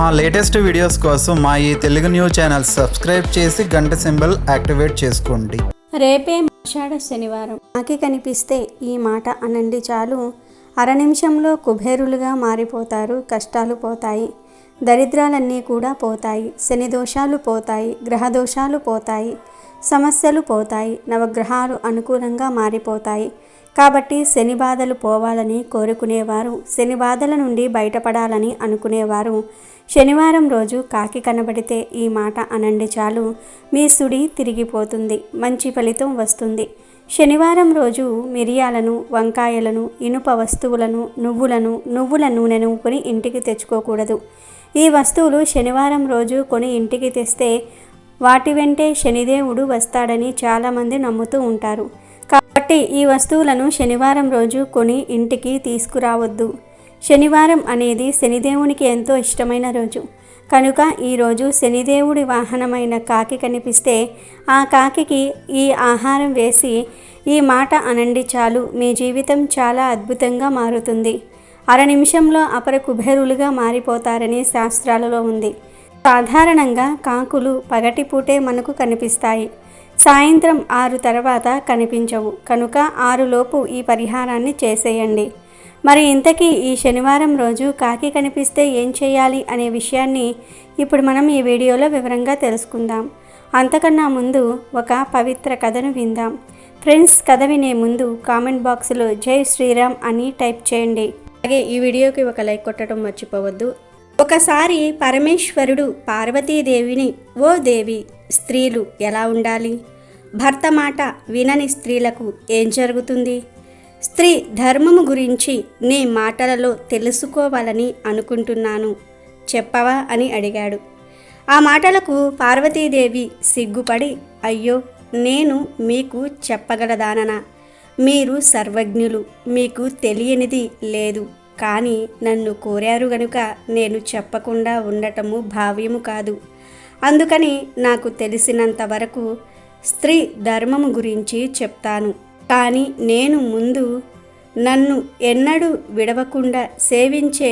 మా latest videos కోసం మా ఈ తెలుగు న్యూస్ ఛానల్ సబ్స్క్రైబ్ చేసి గంట సింబల్ యాక్టివేట్ చేసుకోండి. రేపే ఆషాఢ శనివారం. నాకి కనిపిస్తే ఈ మాట అనండి చాలు, అర నిమిషంలో కుబేరులుగా మారిపోతారు. కష్టాలు పోతాయి, దరిద్రాలన్నీ కూడా పోతాయి, శని దోషాలు పోతాయి, గ్రహ దోషాలు పోతాయి, సమస్యలు పోతాయి, నవగ్రహాలు అనుకూలంగా మారిపోతాయి. కాబట్టి శని బాధలు పోవాలని కోరుకునేవారు, శని బాధల నుండి బయటపడాలని అనుకునేవారు శనివారం రోజు కాకి కనబడితే ఈ మాట అనండి చాలు, మీ సుడి తిరిగిపోతుంది, మంచి ఫలితం వస్తుంది. శనివారం రోజు మిరియాలను, వంకాయలను, ఇనుప వస్తువులను, నువ్వుల నూనెను కొని ఇంటికి తెచ్చుకోకూడదు. ఈ వస్తువులు శనివారం రోజు కొని ఇంటికి తెస్తే వాటి వెంటే శనిదేవుడు వస్తాడని చాలామంది నమ్ముతూ ఉంటారు. కాబట్టి ఈ వస్తువులను శనివారం రోజు కొని ఇంటికి తీసుకురావద్దు. శనివారం అనేది శనిదేవునికి ఎంతో ఇష్టమైన రోజు కనుక ఈరోజు శనిదేవుడి వాహనమైన కాకి కనిపిస్తే ఆ కాకికి ఈ ఆహారం వేసి ఈ మాట అనండి చాలు, మీ జీవితం చాలా అద్భుతంగా మారుతుంది. అర నిమిషంలో అపర కుబేరులుగా మారిపోతారని శాస్త్రాలలో ఉంది. సాధారణంగా కాకులు పగటిపూటే మనకు కనిపిస్తాయి, సాయంత్రం 6 తర్వాత కనిపించవు. కనుక 6 లోపు ఈ పరిహారాన్ని చేసేయండి. మరి ఇంతకీ ఈ శనివారం రోజు కాకి కనిపిస్తే ఏం చేయాలి అనే విషయాన్ని ఇప్పుడు మనం ఈ వీడియోలో వివరంగా తెలుసుకుందాం. అంతకన్నా ముందు ఒక పవిత్ర కథను విందాం. ఫ్రెండ్స్, కథ వినే ముందు కామెంట్ బాక్స్లో జై శ్రీరామ్ అని టైప్ చేయండి. అలాగే ఈ వీడియోకి ఒక లైక్ కొట్టడం మర్చిపోవద్దు. ఒకసారి పరమేశ్వరుడు పార్వతీదేవిని, ఓ దేవి, స్త్రీలు ఎలా ఉండాలి? భర్త మాట వినని స్త్రీలకు ఏం జరుగుతుంది? స్త్రీ ధర్మము గురించి నీ మాటలలో తెలుసుకోవాలని అనుకుంటున్నాను, చెప్పవా అని అడిగాడు. ఆ మాటలకు పార్వతీదేవి సిగ్గుపడి, అయ్యో, నేను మీకు చెప్పగలదాననా? మీరు సర్వజ్ఞులు, మీకు తెలియనిది లేదు. కానీ నన్ను కోరారు గనుక నేను చెప్పకుండా ఉండటము భావ్యము కాదు. అందుకని నాకు తెలిసినంత వరకు స్త్రీ ధర్మము గురించి చెప్తాను. కానీ నేను ముందు నన్ను ఎన్నడూ విడవకుండా సేవించే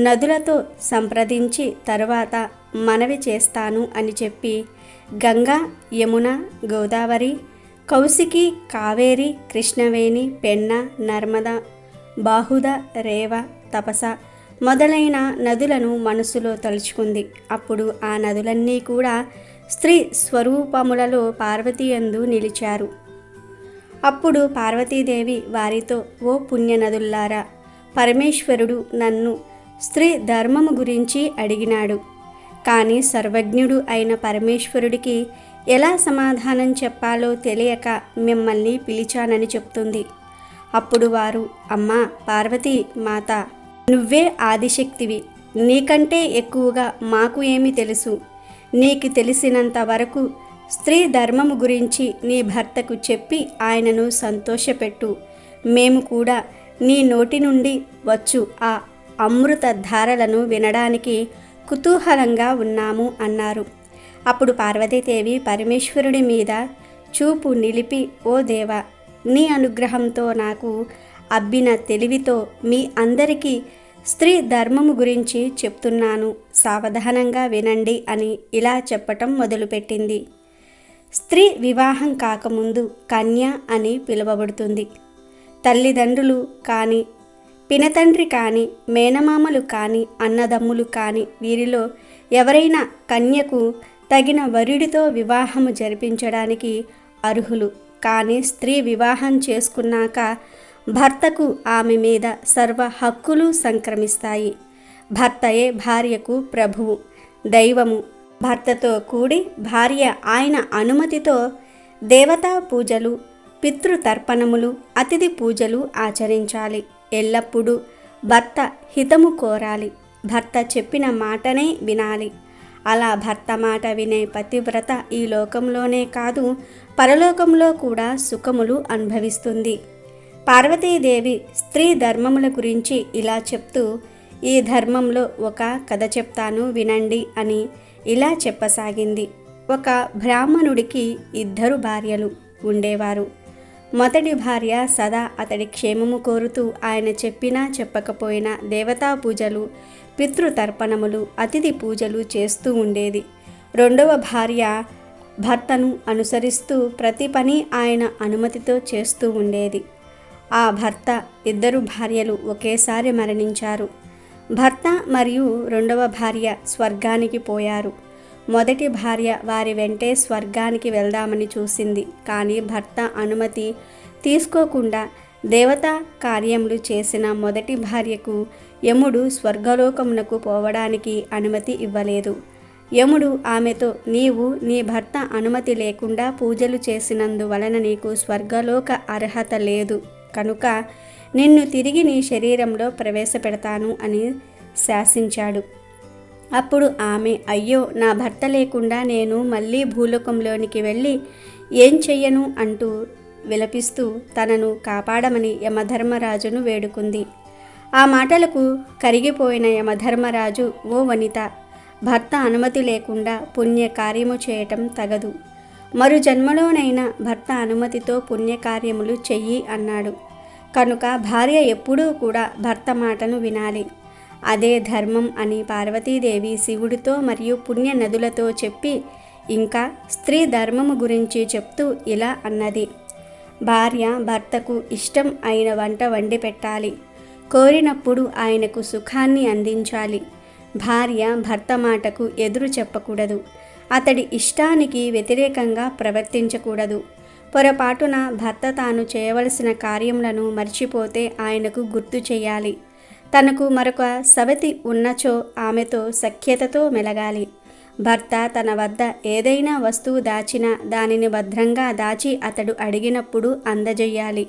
నదులతో సంప్రదించి తరువాత మనవి చేస్తాను అని చెప్పి గంగా, యమున, గోదావరి, కౌశికి, కావేరి, కృష్ణవేణి, పెన్న, నర్మద, బాహుద, రేవ, తపస మొదలైన నదులను మనసులో తలుచుకుంది. అప్పుడు ఆ నదులన్నీ కూడా స్త్రీ స్వరూపములలో పార్వతీయందు నిలిచారు. అప్పుడు పార్వతీదేవి వారితో, ఓ పుణ్యనదుల్లారా, పరమేశ్వరుడు నన్ను స్త్రీ ధర్మము గురించి అడిగినాడు. కానీ సర్వజ్ఞుడు అయిన పరమేశ్వరుడికి ఎలా సమాధానం చెప్పాలో తెలియక మిమ్మల్ని పిలిచానని చెప్తుంది. అప్పుడు వారు, అమ్మా పార్వతీ మాత, నువ్వే ఆదిశక్తివి, నీకంటే ఎక్కువగా మాకు ఏమి తెలుసు? నీకు తెలిసినంత వరకు స్త్రీ ధర్మము గురించి నీ భర్తకు చెప్పి ఆయనను సంతోషపెట్టు. మేము కూడా నీ నోటి నుండి వచ్చు ఆ అమృత ధారలను వినడానికి కుతూహలంగా ఉన్నాము అన్నారు. అప్పుడు పార్వతీదేవి పరమేశ్వరుడి మీద చూపు నిలిపి, ఓ దేవా, నీ అనుగ్రహంతో నాకు అబ్బిన తెలివితో మీ అందరికీ స్త్రీ ధర్మము గురించి చెప్తున్నాను, సావధానంగా వినండి అని ఇలా చెప్పటం మొదలుపెట్టింది. స్త్రీ వివాహం కాకముందు కన్య అని పిలువబడుతుంది. తల్లిదండ్రులు కానీ, పినతండ్రి కానీ, మేనమామలు కానీ, అన్నదమ్ములు కానీ వీరిలో ఎవరైనా కన్యకు తగిన వరుడితో వివాహము జరిపించడానికి అర్హులు. కానీ స్త్రీ వివాహం చేసుకున్నాక భర్తకు ఆమె మీద సర్వ హక్కులు సంక్రమిస్తాయి. భర్తయే భార్యకు ప్రభువు, దైవము. భర్తతో కూడి భార్య ఆయన అనుమతితో దేవతా పూజలు, పితృతర్పణములు, అతిథి పూజలు ఆచరించాలి. ఎల్లప్పుడూ భర్త హితము కోరాలి. భర్త చెప్పిన మాటనే వినాలి. అలా భర్త మాట వినే పతివ్రత ఈ లోకంలోనే కాదు, పరలోకంలో కూడా సుఖములు అనుభవిస్తుంది. పార్వతీదేవి స్త్రీ ధర్మముల గురించి ఇలా చెప్తూ, ఈ ధర్మంలో ఒక కథ చెప్తాను వినండి అని ఇలా చెప్పసాగింది. ఒక బ్రాహ్మణుడికి 2 భార్యలు ఉండేవారు. మొదటి భార్య సదా అతడి క్షేమము కోరుతూ ఆయన చెప్పినా చెప్పకపోయినా దేవతా పూజలు, పితృతర్పణములు, అతిథి పూజలు చేస్తూ ఉండేది. రెండవ భార్య భర్తను అనుసరిస్తూ ప్రతి పని ఆయన అనుమతితో చేస్తూ ఉండేది. ఆ భర్త, ఇద్దరు భార్యలు ఒకేసారి మరణించారు. భర్త మరియు రెండవ భార్య స్వర్గానికి పోయారు. మొదటి భార్య వారి వెంటే స్వర్గానికి వెళ్దామని చూసింది. కానీ భర్త అనుమతి తీసుకోకుండా దేవతా కార్యములు చేసిన మొదటి భార్యకు యముడు స్వర్గలోకమునకు పోవడానికి అనుమతి ఇవ్వలేదు. యముడు ఆమెతో, నీవు నీ భర్త అనుమతి లేకుండా పూజలు చేసినందువలన నీకు స్వర్గలోక అర్హత లేదు కనుక నిన్ను తిరిగి నీ శరీరంలో ప్రవేశపెడతాను అని శాసించాడు. అప్పుడు ఆమె, అయ్యో, నా భర్త లేకుండా నేను మళ్ళీ భూలోకంలోనికి వెళ్ళి ఏం చెయ్యను అంటూ విలపిస్తూ తనను కాపాడమని యమధర్మరాజును వేడుకుంది. ఆ మాటలకు కరిగిపోయిన యమధర్మరాజు, ఓ వనిత, భర్త అనుమతి లేకుండా పుణ్యకార్యము చేయటం తగదు. మరు జన్మలోనైనా భర్త అనుమతితో పుణ్యకార్యములు చెయ్యి అన్నాడు. కనుక భార్య ఎప్పుడూ కూడా భర్త మాటను వినాలి. అదే ధర్మం అని పార్వతీదేవి శివుడితో మరియు పుణ్య నదులతో చెప్పి ఇంకా స్త్రీ ధర్మము గురించి చెప్తూ ఇలా అన్నది. భార్య భర్తకు ఇష్టం అయిన వంట వండి పెట్టాలి. కోరినప్పుడు ఆయనకు సుఖాన్ని అందించాలి. భార్య భర్త మాటకు ఎదురు చెప్పకూడదు. అతడి ఇష్టానికి వ్యతిరేకంగా ప్రవర్తించకూడదు. పొరపాటున భర్త తాను చేయవలసిన కార్యములను మర్చిపోతే ఆయనకు గుర్తు చేయాలి. తనకు మరొక సవతి ఉన్నచో ఆమెతో సఖ్యతతో మెలగాలి. భర్త తన వద్ద ఏదైనా వస్తువు దాచినా దానిని భద్రంగా దాచి అతడు అడిగినప్పుడు అందజేయాలి.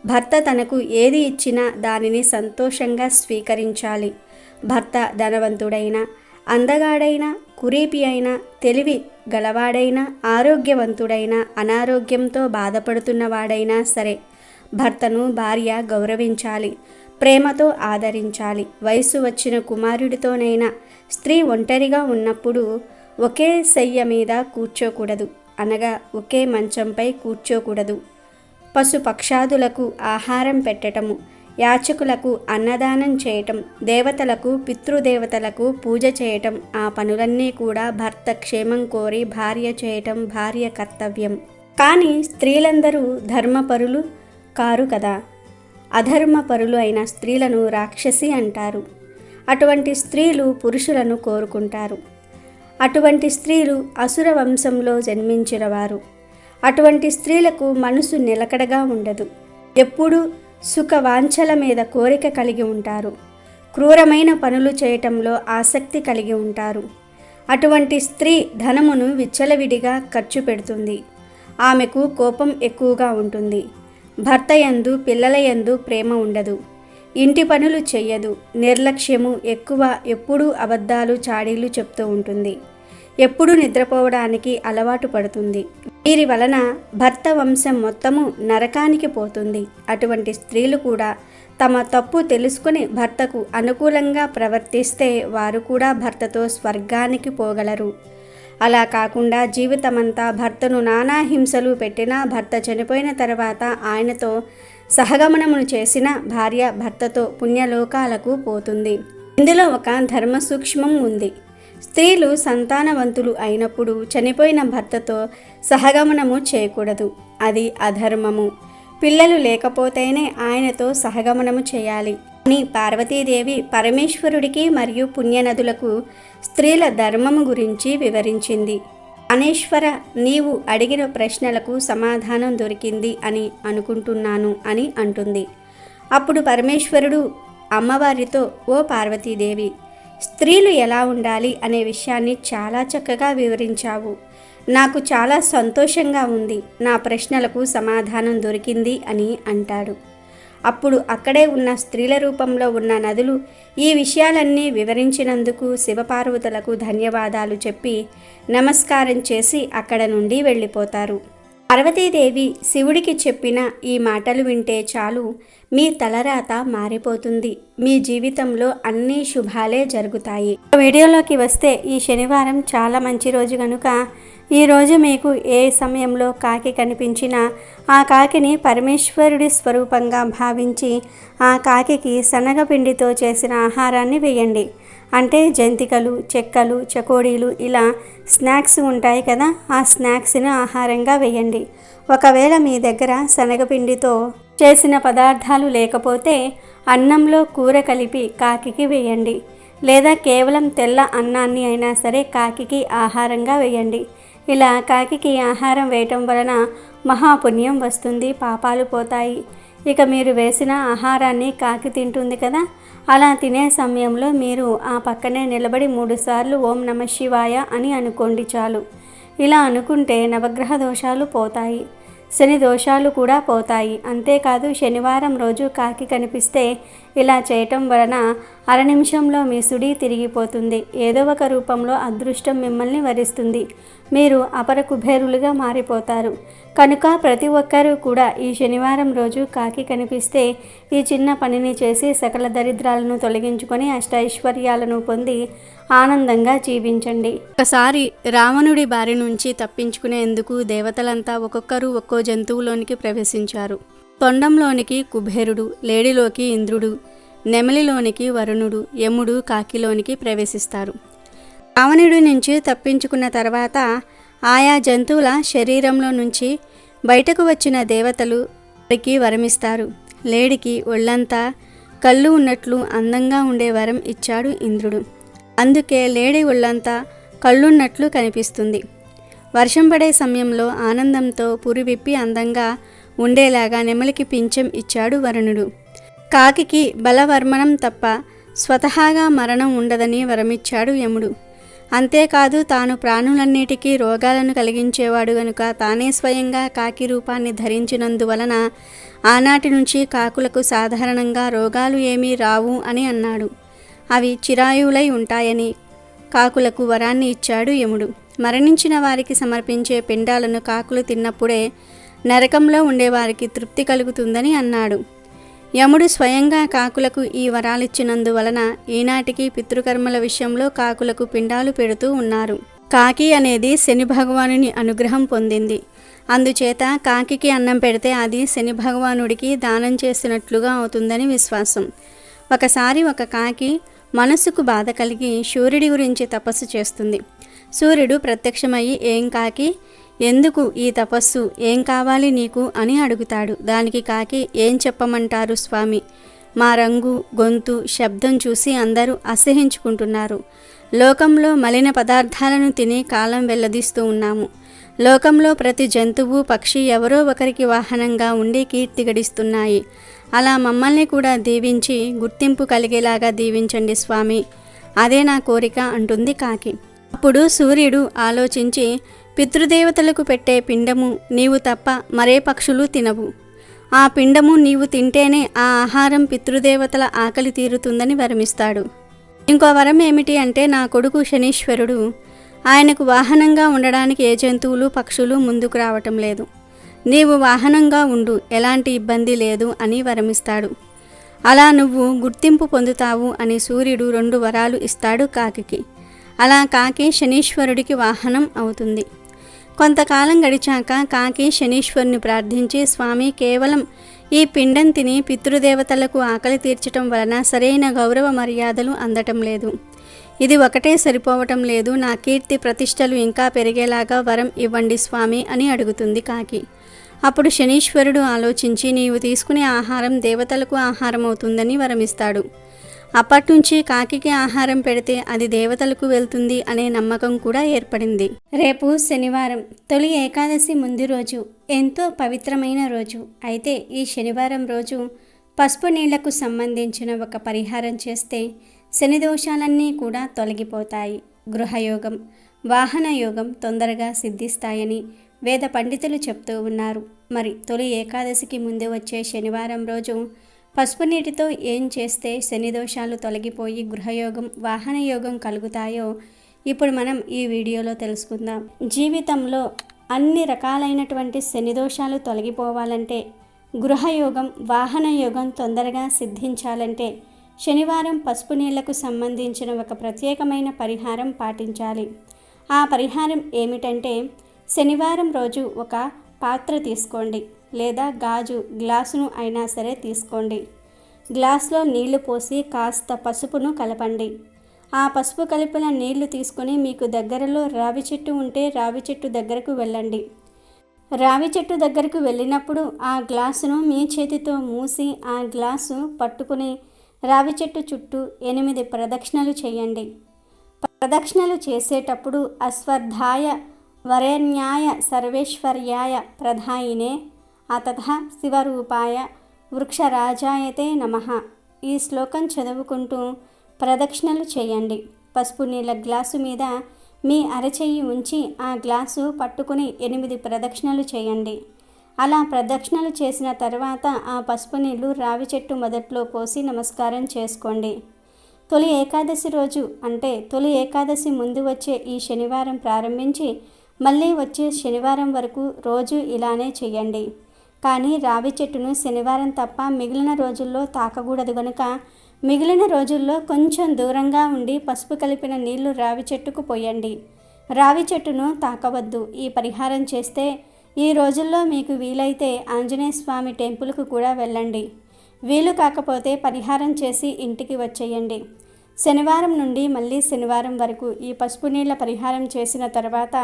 భర్త తనకు ఏది ఇచ్చినా దానిని సంతోషంగా స్వీకరించాలి. భర్త ధనవంతుడైనా, అందగాడైనా, కురీపి అయినా, తెలివి గలవాడైనా, ఆరోగ్యవంతుడైనా, అనారోగ్యంతో బాధపడుతున్నవాడైనా సరే భర్తను భార్య గౌరవించాలి, ప్రేమతో ఆదరించాలి. వయసు వచ్చిన కుమారుడితోనైనా స్త్రీ ఒంటరిగా ఉన్నప్పుడు ఒకే శయ్య మీద కూర్చోకూడదు, అనగా ఒకే మంచంపై కూర్చోకూడదు. పశుపక్షాదులకు ఆహారం పెట్టటము, యాచకులకు అన్నదానం చేయటం, దేవతలకు పితృదేవతలకు పూజ చేయటం, ఆ పనులన్నీ కూడా భర్త క్షేమం కోరి భార్య చేయటం భార్య కర్తవ్యం. కానీ స్త్రీలందరూ ధర్మపరులు కారు కదా. అధర్మపరులు అయిన స్త్రీలను రాక్షసి అంటారు. అటువంటి స్త్రీలు పురుషులను కోరుకుంటారు. అటువంటి స్త్రీలు అసుర వంశంలో జన్మించిన వారు. అటువంటి స్త్రీలకు మనసు నిలకడగా ఉండదు. ఎప్పుడూ సుఖవాంఛల మీద కోరిక కలిగి ఉంటారు. క్రూరమైన పనులు చేయటంలో ఆసక్తి కలిగి ఉంటారు. అటువంటి స్త్రీ ధనమును విచ్చలవిడిగా ఖర్చు పెడుతుంది. ఆమెకు కోపం ఎక్కువగా ఉంటుంది. భర్త యందు, పిల్లల యందు ప్రేమ ఉండదు. ఇంటి పనులు చెయ్యదు. నిర్లక్ష్యము ఎక్కువ. ఎప్పుడూ అబద్ధాలు, చాడీలు చెప్తూ ఉంటుంది. ఎప్పుడు నిద్రపోవడానికి అలవాటు పడుతుంది. వీరి వలన భర్త వంశం మొత్తము నరకానికి పోతుంది. అటువంటి స్త్రీలు కూడా తమ తప్పు తెలుసుకుని భర్తకు అనుకూలంగా ప్రవర్తిస్తే వారు కూడా భర్తతో స్వర్గానికి పోగలరు. అలా కాకుండా జీవితమంతా భర్తను నానా హింసలు పెట్టినా, భర్త చనిపోయిన తర్వాత ఆయనతో సహగమనమును చేసిన భార్య భర్తతో పుణ్యలోకాలకు పోతుంది. ఇందులో ఒక ధర్మ సూక్ష్మం ఉంది. స్త్రీలు సంతానవంతులు అయినప్పుడు చనిపోయిన భర్తతో సహగమనము చేయకూడదు. అది అధర్మము. పిల్లలు లేకపోతేనే ఆయనతో సహగమనము చేయాలి అని పార్వతీదేవి పరమేశ్వరుడికి మరియు పుణ్యనదులకు స్త్రీల ధర్మము గురించి వివరించింది. అనేశ్వర, నీవు అడిగిన ప్రశ్నలకు సమాధానం దొరికింది అని అనుకుంటున్నాను అని అంటుంది. అప్పుడు పరమేశ్వరుడు అమ్మవారితో, ఓ పార్వతీదేవి, స్త్రీలు ఎలా ఉండాలి అనే విషయాన్ని చాలా చక్కగా వివరించావు. నాకు చాలా సంతోషంగా ఉంది. నా ప్రశ్నలకు సమాధానం దొరికింది అని అంటాడు. అప్పుడు అక్కడే ఉన్న స్త్రీల రూపంలో ఉన్న నదులు ఈ విషయాలన్నీ వివరించినందుకు శివపార్వతులకు ధన్యవాదాలు చెప్పి నమస్కారం చేసి అక్కడ నుండి వెళ్ళిపోతారు. పార్వతీదేవి శివుడికి చెప్పిన ఈ మాటలు వింటే చాలు, మీ తలరాత మారిపోతుంది. మీ జీవితంలో అన్ని శుభాలే జరుగుతాయి. వీడియోలోకి వస్తే ఈ శనివారం చాలా మంచి రోజు కనుక ఈరోజు మీకు ఏ సమయంలో కాకి కనిపించినా ఆ కాకిని పరమేశ్వరుడి స్వరూపంగా భావించి ఆ కాకికి శనగపిండితో చేసిన ఆహారాన్ని వేయండి. అంటే జంతికలు, చెక్కలు, చకోడీలు ఇలా స్నాక్స్ ఉంటాయి కదా, ఆ స్నాక్స్ని ఆహారంగా వేయండి. ఒకవేళ మీ దగ్గర శనగపిండితో చేసిన పదార్థాలు లేకపోతే అన్నంలో కూర కలిపి కాకికి వేయండి. లేదా కేవలం తెల్ల అన్నాన్ని అయినా సరే కాకికి ఆహారంగా వేయండి. ఇలా కాకికి ఆహారం వేయటం వలన మహాపుణ్యం వస్తుంది, పాపాలు పోతాయి. ఇక మీరు వేసిన ఆహారాన్ని కాకి తింటుంది కదా, అలా తినే సమయంలో మీరు ఆ పక్కనే నిలబడి 3 సార్లు ఓం నమః శివాయ అని అనుకోండి చాలు. ఇలా అనుకుంటే నవగ్రహ దోషాలు పోతాయి, శని దోషాలు కూడా పోతాయి. అంతేకాదు శనివారం రోజు కాకి కనిపిస్తే ఇలా చేయటం వలన అర నిమిషంలో మీ సుడి తిరిగిపోతుంది. ఏదో ఒక రూపంలో అదృష్టం మిమ్మల్ని వరిస్తుంది. మీరు అపర కుబేరులుగా మారిపోతారు. కనుక ప్రతి ఒక్కరూ కూడా ఈ శనివారం రోజు కాకి కనిపిస్తే ఈ చిన్న పనిని చేసి సకల దరిద్రాలను తొలగించుకొని అష్టైశ్వర్యాలను పొంది ఆనందంగా జీవించండి. ఒకసారి రావణుడి బారి నుంచి తప్పించుకునేందుకు దేవతలంతా ఒక్కొక్కరు ఒక్కో జంతువులోనికి ప్రవేశించారు. తొండంలోనికి కుబేరుడు, లేడిలోకి ఇంద్రుడు, నెమలిలోనికి వరుణుడు, యముడు కాకిలోనికి ప్రవేశిస్తారు. రావణుడి నుంచి తప్పించుకున్న తర్వాత ఆయా జంతువుల శరీరంలో నుంచి బయటకు వచ్చిన దేవతలు వారికి వరమిస్తారు. లేడికి ఒళ్ళంతా కళ్ళు ఉన్నట్లు అందంగా ఉండే వరం ఇచ్చాడు ఇంద్రుడు. అందుకే లేడి ఒళ్ళంతా కళ్ళున్నట్లు కనిపిస్తుంది. వర్షం పడే సమయంలో ఆనందంతో పురివిప్పి అందంగా ఉండేలాగా నెమలికి పింఛం ఇచ్చాడు వరుణుడు. కాకికి బలవర్మణం తప్ప స్వతహాగా మరణం ఉండదని వరమిచ్చాడు యముడు. అంతేకాదు తాను ప్రాణులన్నిటికీ రోగాలను కలిగించేవాడు గనుక తానే స్వయంగా కాకి రూపాన్ని ధరించినందువలన ఆనాటి నుంచి కాకులకు సాధారణంగా రోగాలు ఏమీ రావు అని అన్నాడు. అవి చిరాయువులై ఉంటాయని కాకులకు వరాన్ని ఇచ్చాడు యముడు. మరణించిన వారికి సమర్పించే పిండాలను కాకులు తిన్నప్పుడే నరకంలో ఉండేవారికి తృప్తి కలుగుతుందని అన్నాడు. యముడు స్వయంగా కాకులకు ఈ వరాలిచ్చినందువలన ఈనాటికి పితృకర్మల విషయంలో కాకులకు పిండాలు పెడుతూ ఉన్నారు. కాకి అనేది శని భగవానుని అనుగ్రహం పొందింది. అందుచేత కాకికి అన్నం పెడితే అది శని భగవానుడికి దానం చేసినట్లుగా అవుతుందని విశ్వాసం. ఒకసారి ఒక కాకి మనసుకు బాధ కలిగి సూర్యుడి గురించి తపస్సు చేస్తుంది. సూర్యుడు ప్రత్యక్షమయ్యి, ఏం కాకి, ఎందుకు ఈ తపస్సు, ఏం కావాలి నీకు అని అడుగుతాడు. దానికి కాకి, ఏం చెప్పమంటారు స్వామి, మా రంగు, గొంతు, శబ్దం చూసి అందరూ అసహించుకుంటున్నారు. లోకంలో మలిన పదార్థాలను తిని కాలం వెల్లదీస్తూ ఉన్నాము. లోకంలో ప్రతి జంతువు, పక్షి ఎవరో ఒకరికి వాహనంగా ఉండి కీర్తి గడిస్తున్నాయి. అలా మమ్మల్ని కూడా దీవించి గుర్తింపు కలిగేలాగా దీవించండి స్వామి, అదే నా కోరిక అంటుంది కాకి. అప్పుడు సూర్యుడు ఆలోచించి, పితృదేవతలకు పెట్టే పిండము నీవు తప్ప మరే పక్షులు తినవు. ఆ పిండము నీవు తింటేనే ఆ ఆహారం పితృదేవతల ఆకలి తీరుతుందని వరమిస్తాడు. ఇంకో వరం ఏమిటి అంటే, నా కొడుకు శనీశ్వరుడు, ఆయనకు వాహనంగా ఉండడానికి ఏ జంతువులు, పక్షులు ముందుకు రావటం లేదు. నీవు వాహనంగా ఉండు, ఎలాంటి ఇబ్బంది లేదు అని వరమిస్తాడు. అలా నువ్వు గుర్తింపు పొందుతావు అని సూర్యుడు 2 వరాలు ఇస్తాడు కాకికి. అలా కాకి శనీశ్వరుడికి వాహనం అవుతుంది. కొంతకాలం గడిచాక కాకి శనీశ్వరుని ప్రార్థించి, స్వామి, కేవలం ఈ పిండం తిని పితృదేవతలకు ఆకలి తీర్చటం వలన సరైన గౌరవ మర్యాదలు అందటం లేదు. ఇది ఒకటే సరిపోవటం లేదు. నా కీర్తి ప్రతిష్టలు ఇంకా పెరిగేలాగా వరం ఇవ్వండి స్వామి అని అడుగుతుంది కాకి. అప్పుడు శనీశ్వరుడు ఆలోచించి, నీవు తీసుకునే ఆహారం దేవతలకు ఆహారం అవుతుందని వరమిస్తాడు. అప్పట్నుంచి కాకికి ఆహారం పెడితే అది దేవతలకు వెళ్తుంది అనే నమ్మకం కూడా ఏర్పడింది. రేపు శనివారం, తొలి ఏకాదశి ముందు రోజు, ఎంతో పవిత్రమైన రోజు. అయితే ఈ శనివారం రోజు పసుపు నీళ్లకు సంబంధించిన ఒక పరిహారం చేస్తే శని దోషాలన్నీ కూడా తొలగిపోతాయి. గృహయోగం, వాహన యోగం తొందరగా సిద్ధిస్తాయని వేద పండితులు చెప్తూ ఉన్నారు. మరి తొలి ఏకాదశికి ముందు వచ్చే శనివారం రోజు పసుపు నీటితో ఏం చేస్తే శని దోషాలు తొలగిపోయి గృహయోగం, వాహన యోగం కలుగుతాయో ఇప్పుడు మనం ఈ వీడియోలో తెలుసుకుందాం. జీవితంలో అన్ని రకాలైనటువంటి శని దోషాలు తొలగిపోవాలంటే, గృహయోగం, వాహన యోగం తొందరగా సిద్ధించాలంటే శనివారం పసుపు నీళ్లకు సంబంధించిన ఒక ప్రత్యేకమైన పరిహారం పాటించాలి. ఆ పరిహారం ఏమిటంటే, శనివారం రోజు ఒక పాత్ర తీసుకోండి, లేదా గాజు గ్లాసును అయినా సరే తీసుకోండి. గ్లాస్లో నీళ్లు పోసి కాస్త పసుపును కలపండి. ఆ పసుపు కలిపిన నీళ్లు తీసుకొని మీకు దగ్గరలో రావి చెట్టు ఉంటే రావి చెట్టు దగ్గరకు వెళ్ళండి. రావి చెట్టు దగ్గరకు వెళ్ళినప్పుడు ఆ గ్లాసును మీ చేతితో మూసి ఆ గ్లాసు పట్టుకుని రావి చెట్టు చుట్టూ 8 ప్రదక్షిణలు చేయండి. ప్రదక్షిణలు చేసేటప్పుడు అశ్వత్థాయ వరేణ్యాయ సర్వేశ్వర్యాయ ప్రధాయినే అతథ శివరూపాయ వృక్షరాజాయతే నమః ఈ శ్లోకం చదువుకుంటూ ప్రదక్షిణలు చేయండి. పసుపు నీళ్ళ గ్లాసు మీద మీ అరచెయ్యి ఉంచి ఆ గ్లాసు పట్టుకుని 8 ప్రదక్షిణలు చేయండి. అలా ప్రదక్షిణలు చేసిన తర్వాత ఆ పసుపు నీళ్లు రావి చెట్టు మొదట్లో పోసి నమస్కారం చేసుకోండి. తొలి ఏకాదశి రోజు అంటే తొలి ఏకాదశి ముందు వచ్చే ఈ శనివారం ప్రారంభించి మళ్ళీ వచ్చే శనివారం వరకు రోజు ఇలానే చేయండి. కానీ రావి చెట్టును శనివారం తప్ప మిగిలిన రోజుల్లో తాకకూడదు కనుక మిగిలిన రోజుల్లో కొంచెం దూరంగా ఉండి పసుపు కలిపిన నీళ్లు రావి చెట్టుకు పోయండి. రావి చెట్టును తాకవద్దు. ఈ పరిహారం చేస్తే ఈ రోజుల్లో మీకు వీలైతే ఆంజనేయ స్వామి టెంపుల్కు కూడా వెళ్ళండి. వీలు కాకపోతే పరిహారం చేసి ఇంటికి వచ్చేయండి. శనివారం నుండి మళ్ళీ శనివారం వరకు ఈ పసుపు నీళ్ళ పరిహారం చేసిన తర్వాత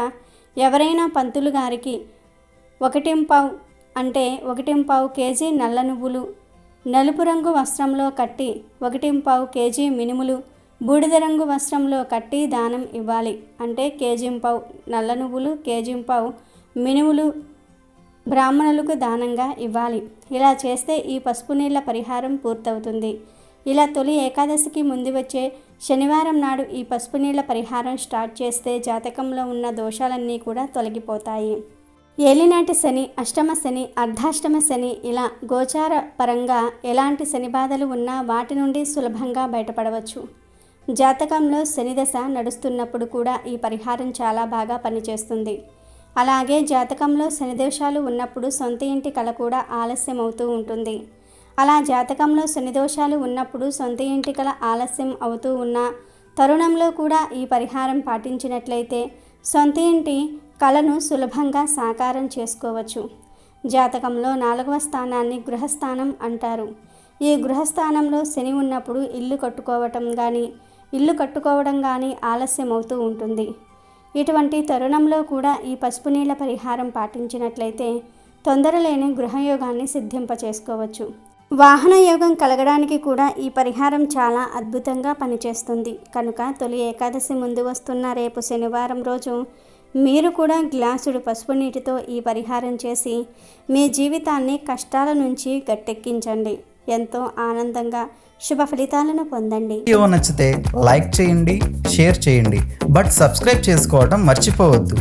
ఎవరైనా పంతులు గారికి 1 అంటే 1 కేజీ నల్ల నువ్వులు నలుపు రంగు వస్త్రంలో కట్టి 1 కేజీ మినుములు బూడిద రంగు వస్త్రంలో కట్టి దానం ఇవ్వాలి. అంటే 1 కేజీ నల్ల నువ్వులు 1 కేజీ మినుములు బ్రాహ్మణులకు దానంగా ఇవ్వాలి. ఇలా చేస్తే ఈ పసుపు నీళ్ళ పరిహారం పూర్తవుతుంది. ఇలా తొలి ఏకాదశికి ముందు వచ్చే శనివారం నాడు ఈ పసుపు నీళ్ళ పరిహారం స్టార్ట్ చేస్తే జాతకంలో ఉన్న దోషాలన్నీ కూడా తొలగిపోతాయి. ఏలినాటి శని, అష్టమ శని, అర్ధాష్టమ శని ఇలా గోచార పరంగా ఎలాంటి శని బాధలు ఉన్నా వాటి నుండి సులభంగా బయటపడవచ్చు. జాతకంలో శని దశ నడుస్తున్నప్పుడు కూడా ఈ పరిహారం చాలా బాగా పనిచేస్తుంది. అలాగే జాతకంలో శని దోషాలు ఉన్నప్పుడు సొంత ఇంటి కల కూడా ఆలస్యం అవుతూ ఉంటుంది. అలా జాతకంలో శని దోషాలు ఉన్నప్పుడు సొంత ఇంటి కల ఆలస్యం అవుతూ ఉన్న తరుణంలో కూడా ఈ పరిహారం పాటించినట్లయితే సొంత ఇంటి కలను సులభంగా సాకారం చేసుకోవచ్చు. జాతకంలో 4వ స్థానాన్ని గృహస్థానం అంటారు. ఈ గృహస్థానంలో శని ఉన్నప్పుడు ఇల్లు కట్టుకోవడం కానీ ఆలస్యం అవుతూ ఉంటుంది. ఇటువంటి తరుణంలో కూడా ఈ పసుపు నీళ్ళ పరిహారం పాటించినట్లయితే తొందరలేని గృహయోగాన్ని సిద్ధింపచేసుకోవచ్చు. వాహన యోగం కలగడానికి కూడా ఈ పరిహారం చాలా అద్భుతంగా పనిచేస్తుంది. కనుక తొలి ఏకాదశి ముందు వస్తున్న రేపు శనివారం రోజు మీరు కూడా గ్లాసుడు పసుపు నీటితో ఈ పరిహారం చేసి మీ జీవితాన్ని కష్టాల నుంచి గట్టెక్కించండి. ఎంతో ఆనందంగా శుభ ఫలితాలను పొందండి. వీడియో నచ్చితే లైక్ చేయండి, షేర్ చేయండి, బట్ సబ్స్క్రైబ్ చేసుకోవడం మర్చిపోవద్దు.